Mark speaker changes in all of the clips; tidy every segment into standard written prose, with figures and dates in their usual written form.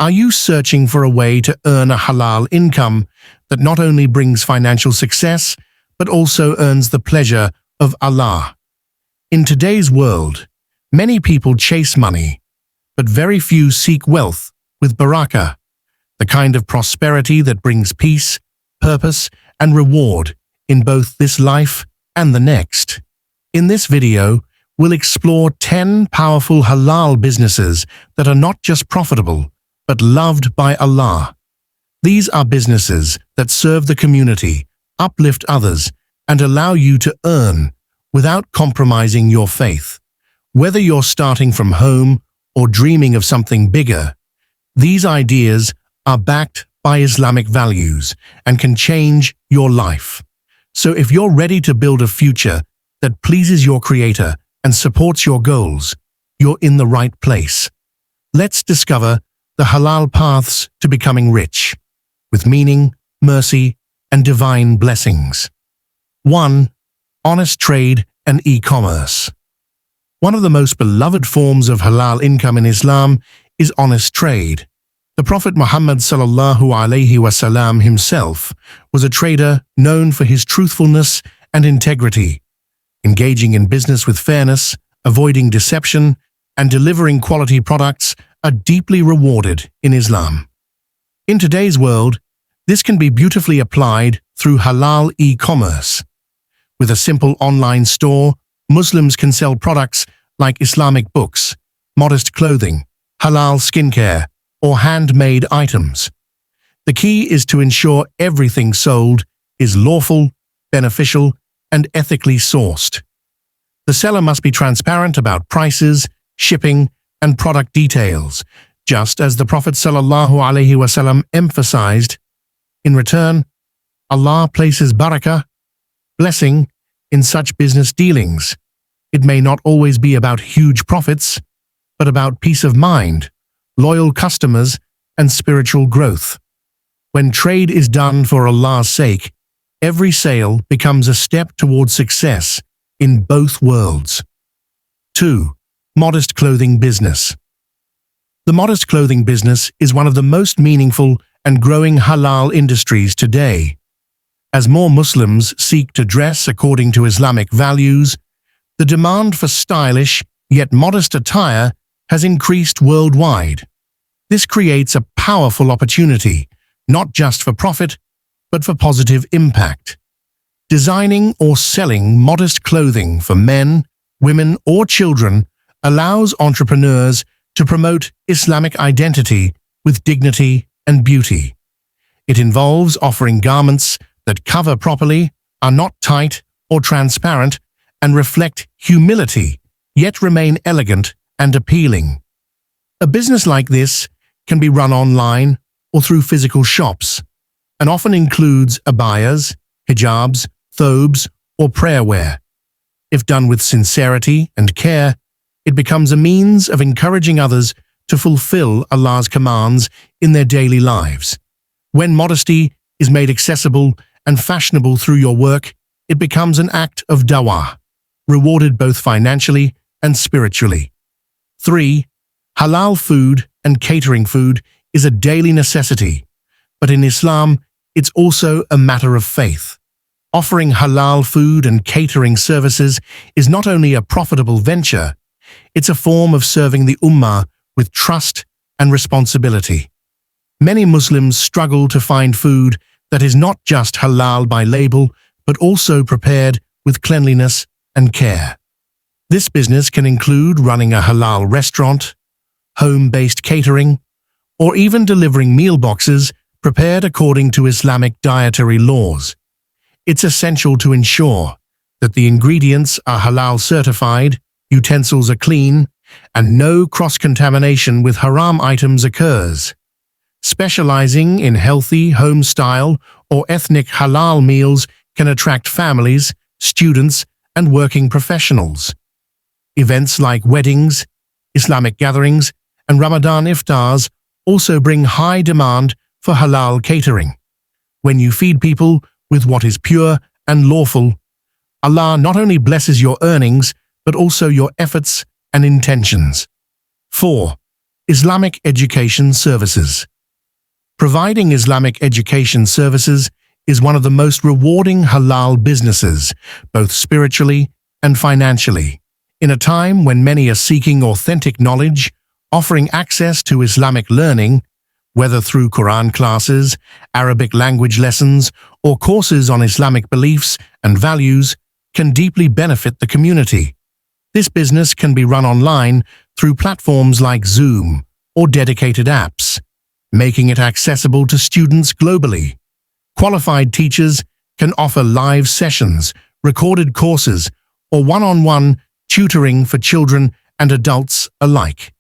Speaker 1: Are you searching for a way to earn a halal income that not only brings financial success, but also earns the pleasure of Allah? In today's world, many people chase money, but very few seek wealth with Barakah, the kind of prosperity that brings peace, purpose, and reward in both this life and the next. In this video, we'll explore 10 powerful halal businesses that are not just profitable, but loved by Allah. These are businesses that serve the community, uplift others, and allow you to earn without compromising your faith. Whether you're starting from home or dreaming of something bigger, these ideas are backed by Islamic values and can change your life. So if you're ready to build a future that pleases your Creator and supports your goals, you're in the right place. Let's discover the halal paths to becoming rich, with meaning, mercy, and divine blessings. 1. Honest trade and e-commerce. One of the most beloved forms of halal income in Islam is honest trade. The Prophet Muhammad ﷺ himself was a trader known for his truthfulness and integrity, engaging in business with fairness, avoiding deception, and delivering quality products are deeply rewarded in Islam. In today's world, this can be beautifully applied through halal e-commerce. With a simple online store, Muslims can sell products like Islamic books, modest clothing, halal skincare, or handmade items. The key is to ensure everything sold is lawful, beneficial, and ethically sourced. The seller must be transparent about prices, shipping, and product details, just as the Prophet ﷺ emphasized. In return, Allah places barakah, blessing, in such business dealings. It may not always be about huge profits, but about peace of mind, loyal customers, and spiritual growth. When trade is done for Allah's sake, every sale becomes a step towards success in both worlds. 2. Modest clothing business. The modest clothing business is one of the most meaningful and growing halal industries today. As more Muslims seek to dress according to Islamic values, the demand for stylish yet modest attire has increased worldwide. This creates a powerful opportunity, not just for profit, but for positive impact. Designing or selling modest clothing for men, women, or children allows entrepreneurs to promote Islamic identity with dignity and beauty. It involves offering garments that cover properly, are not tight or transparent, and reflect humility, yet remain elegant and appealing. A business like this can be run online or through physical shops, and often includes abayas, hijabs, thobes, or prayer wear. If done with sincerity and care, it becomes a means of encouraging others to fulfill Allah's commands in their daily lives. When modesty is made accessible and fashionable through your work, it becomes an act of dawah, rewarded both financially and spiritually. 3. Halal food and catering. Food is a daily necessity, but in Islam, it's also a matter of faith. Offering halal food and catering services is not only a profitable venture, it's a form of serving the ummah with trust and responsibility. Many Muslims struggle to find food that is not just halal by label, but also prepared with cleanliness and care. This business can include running a halal restaurant, home-based catering, or even delivering meal boxes prepared according to Islamic dietary laws. It's essential to ensure that the ingredients are halal certified, utensils are clean, and no cross-contamination with haram items occurs. Specializing in healthy, home-style, or ethnic halal meals can attract families, students, and working professionals. Events like weddings, Islamic gatherings, and Ramadan iftars also bring high demand for halal catering. When you feed people with what is pure and lawful, Allah not only blesses your earnings, but also your efforts and intentions. 4. Islamic education services. Providing Islamic education services is one of the most rewarding halal businesses, both spiritually and financially. In a time when many are seeking authentic knowledge, offering access to Islamic learning, whether through Quran classes, Arabic language lessons, or courses on Islamic beliefs and values, can deeply benefit the community. This business can be run online through platforms like Zoom or dedicated apps, making it accessible to students globally. Qualified teachers can offer live sessions, recorded courses, or one-on-one tutoring for children and adults alike.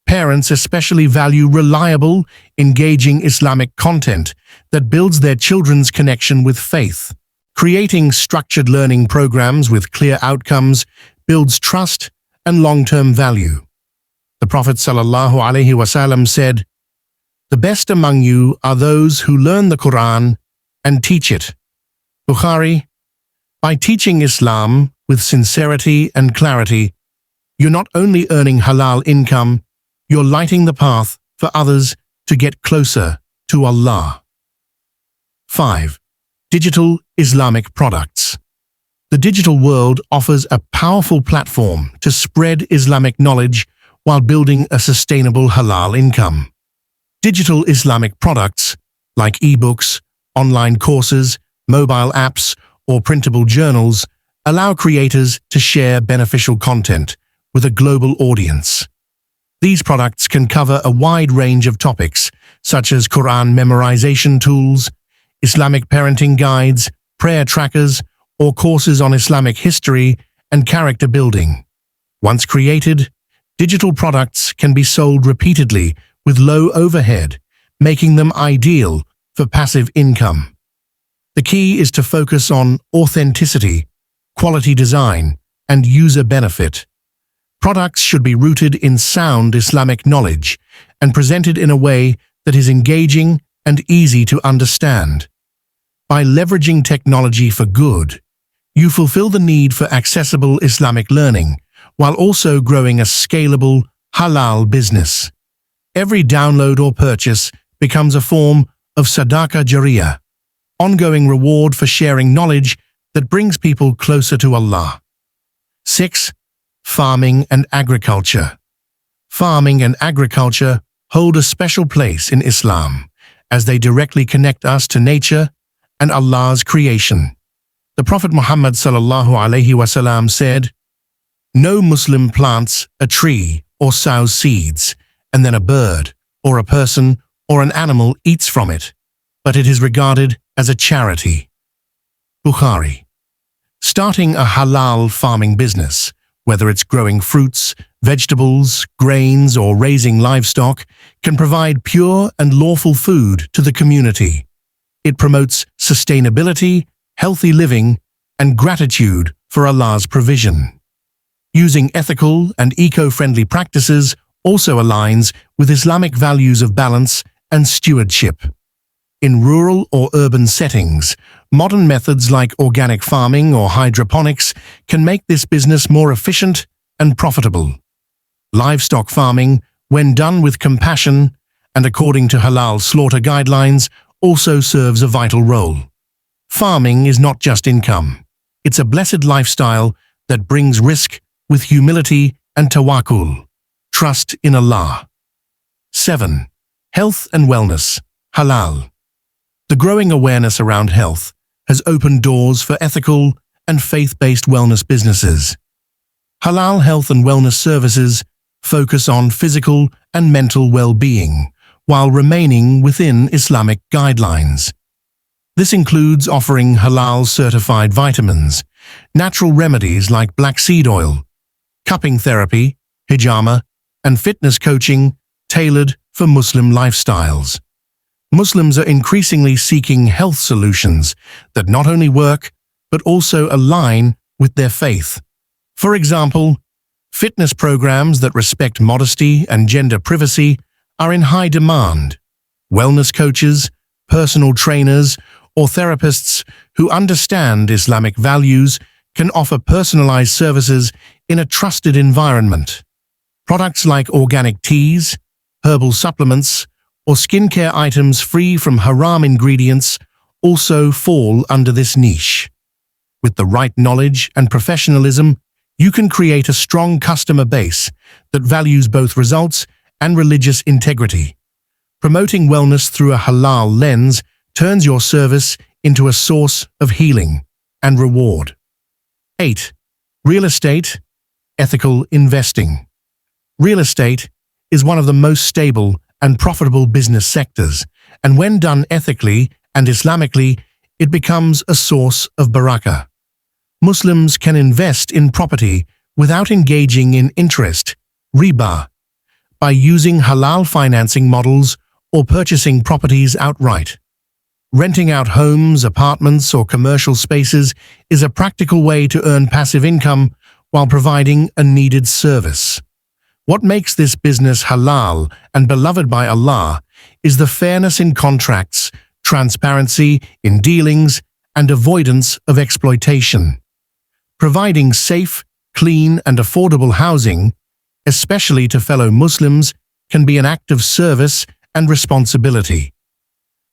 Speaker 1: Parents especially value reliable, engaging Islamic content that builds their children's connection with faith. Creating structured learning programs with clear outcomes builds trust and long-term value. The Prophet ﷺ said, "The best among you are those who learn the Quran and teach it." Bukhari. By teaching Islam with sincerity and clarity, you're not only earning halal income, you're lighting the path for others to get closer to Allah. 5. Digital Islamic products. The digital world offers a powerful platform to spread Islamic knowledge while building a sustainable halal income. Digital Islamic products, like ebooks, online courses, mobile apps, or printable journals, allow creators to share beneficial content with a global audience. These products can cover a wide range of topics, such as Quran memorization tools, Islamic parenting guides, prayer trackers, or courses on Islamic history and character building. Once created, digital products can be sold repeatedly with low overhead, making them ideal for passive income. The key is to focus on authenticity, quality design, and user benefit. Products should be rooted in sound Islamic knowledge and presented in a way that is engaging and easy to understand. By leveraging technology for good, you fulfill the need for accessible Islamic learning while also growing a scalable, halal business. Every download or purchase becomes a form of sadaqah jariyah, ongoing reward for sharing knowledge that brings people closer to Allah. 6. Farming and agriculture. Farming and agriculture hold a special place in Islam, as they directly connect us to nature and Allah's creation. The Prophet Muhammad ﷺ said, "No Muslim plants a tree or sows seeds, and then a bird, or a person, or an animal eats from it, but it is regarded as a charity." Bukhari. Starting a halal farming business, whether it's growing fruits, vegetables, grains, or raising livestock, can provide pure and lawful food to the community. It promotes sustainability, healthy living, and gratitude for Allah's provision. Using ethical and eco-friendly practices also aligns with Islamic values of balance and stewardship. In rural or urban settings, modern methods like organic farming or hydroponics can make this business more efficient and profitable. Livestock farming, when done with compassion and according to halal slaughter guidelines, also serves a vital role. Farming is not just income. It's a blessed lifestyle that brings risk with humility and tawakkul, trust in Allah. 7. Health and wellness, halal. The growing awareness around health has opened doors for ethical and faith-based wellness businesses. Halal health and wellness services focus on physical and mental well-being while remaining within Islamic guidelines. This includes offering halal-certified vitamins, natural remedies like black seed oil, cupping therapy, hijama, and fitness coaching tailored for Muslim lifestyles. Muslims are increasingly seeking health solutions that not only work, but also align with their faith. For example, fitness programs that respect modesty and gender privacy are in high demand. Wellness coaches, personal trainers, or therapists who understand Islamic values can offer personalized services in a trusted environment. Products like organic teas, herbal supplements, or skincare items free from haram ingredients also fall under this niche. With the right knowledge and professionalism, you can create a strong customer base that values both results and religious integrity. Promoting wellness through a halal lens turns your service into a source of healing and reward. 8. Real estate, ethical investing. Real estate is one of the most stable and profitable business sectors, and when done ethically and Islamically, it becomes a source of barakah. Muslims can invest in property without engaging in interest, riba, by using halal financing models or purchasing properties outright. Renting out homes, apartments, or commercial spaces is a practical way to earn passive income while providing a needed service. What makes this business halal and beloved by Allah is the fairness in contracts, transparency in dealings, and avoidance of exploitation. Providing safe, clean, and affordable housing, especially to fellow Muslims, can be an act of service and responsibility.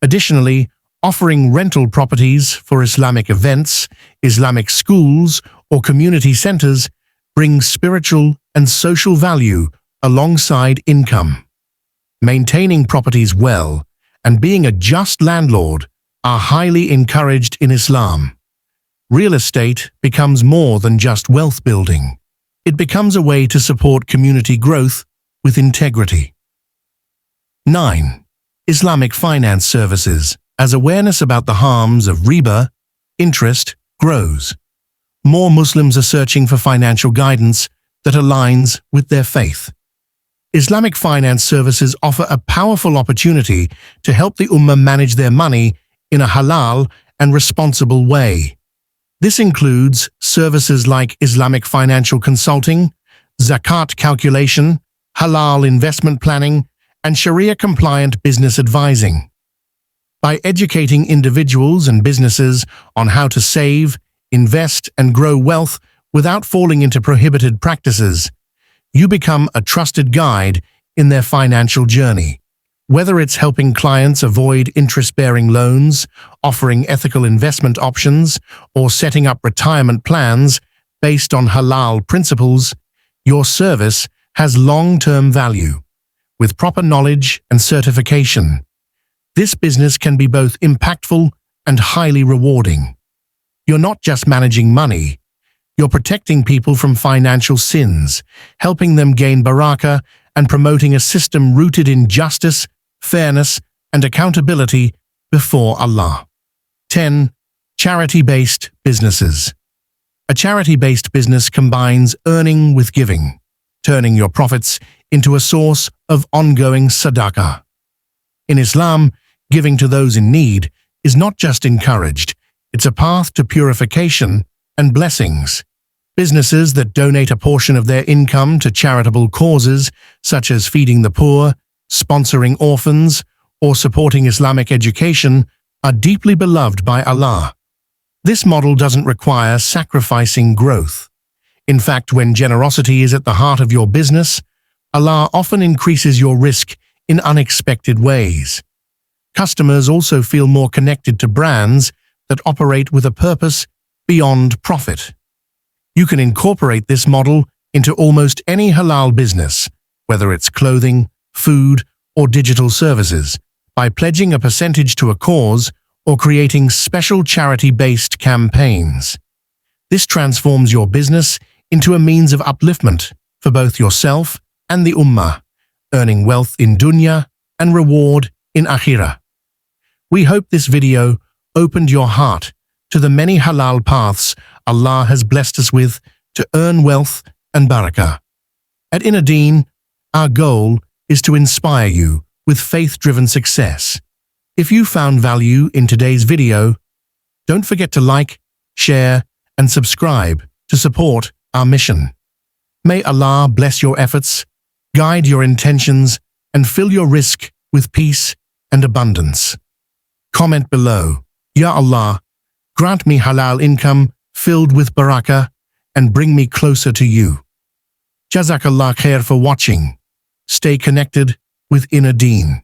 Speaker 1: Additionally, offering rental properties for Islamic events, Islamic schools, or community centers brings spiritual and social value alongside income. Maintaining properties well and being a just landlord are highly encouraged in Islam. Real estate becomes more than just wealth building. It becomes a way to support community growth with integrity. 9. Islamic finance services. As awareness about the harms of riba, interest, grows, more Muslims are searching for financial guidance that aligns with their faith. Islamic finance services offer a powerful opportunity to help the Ummah manage their money in a halal and responsible way. This includes services like Islamic financial consulting, zakat calculation, halal investment planning, and Sharia-compliant business advising. By educating individuals and businesses on how to save, invest, and grow wealth without falling into prohibited practices, you become a trusted guide in their financial journey. Whether it's helping clients avoid interest-bearing loans, offering ethical investment options, or setting up retirement plans based on halal principles, your service has long-term value. With proper knowledge and certification, this business can be both impactful and highly rewarding. You're not just managing money, you're protecting people from financial sins, helping them gain barakah, and promoting a system rooted in justice, fairness, and accountability before Allah. 10. Charity-based businesses. A charity-based business combines earning with giving, turning your profits into a source of ongoing sadaqah. In Islam, giving to those in need is not just encouraged, it's a path to purification and blessings. Businesses that donate a portion of their income to charitable causes, such as feeding the poor, sponsoring orphans, or supporting Islamic education, are deeply beloved by Allah. This model doesn't require sacrificing growth. In fact, when generosity is at the heart of your business, Allah often increases your risk in unexpected ways. Customers also feel more connected to brands that operate with a purpose beyond profit. You can incorporate this model into almost any halal business, whether it's clothing, food, or digital services, by pledging a percentage to a cause or creating special charity-based campaigns. This transforms your business into a means of upliftment for both yourself and the Ummah, earning wealth in dunya and reward in akhirah. We hope this video opened your heart to the many halal paths Allah has blessed us with to earn wealth and barakah. At Ineer Deen, our goal is to inspire you with faith-driven success. If you found value in today's video, don't forget to like, share, and subscribe to support our mission. May Allah bless your efforts, guide your intentions, and fill your rizq with peace and abundance. Comment below, Ya Allah, grant me halal income filled with barakah and bring me closer to you. Jazakallah khair for watching. Stay connected with Ineer Deen.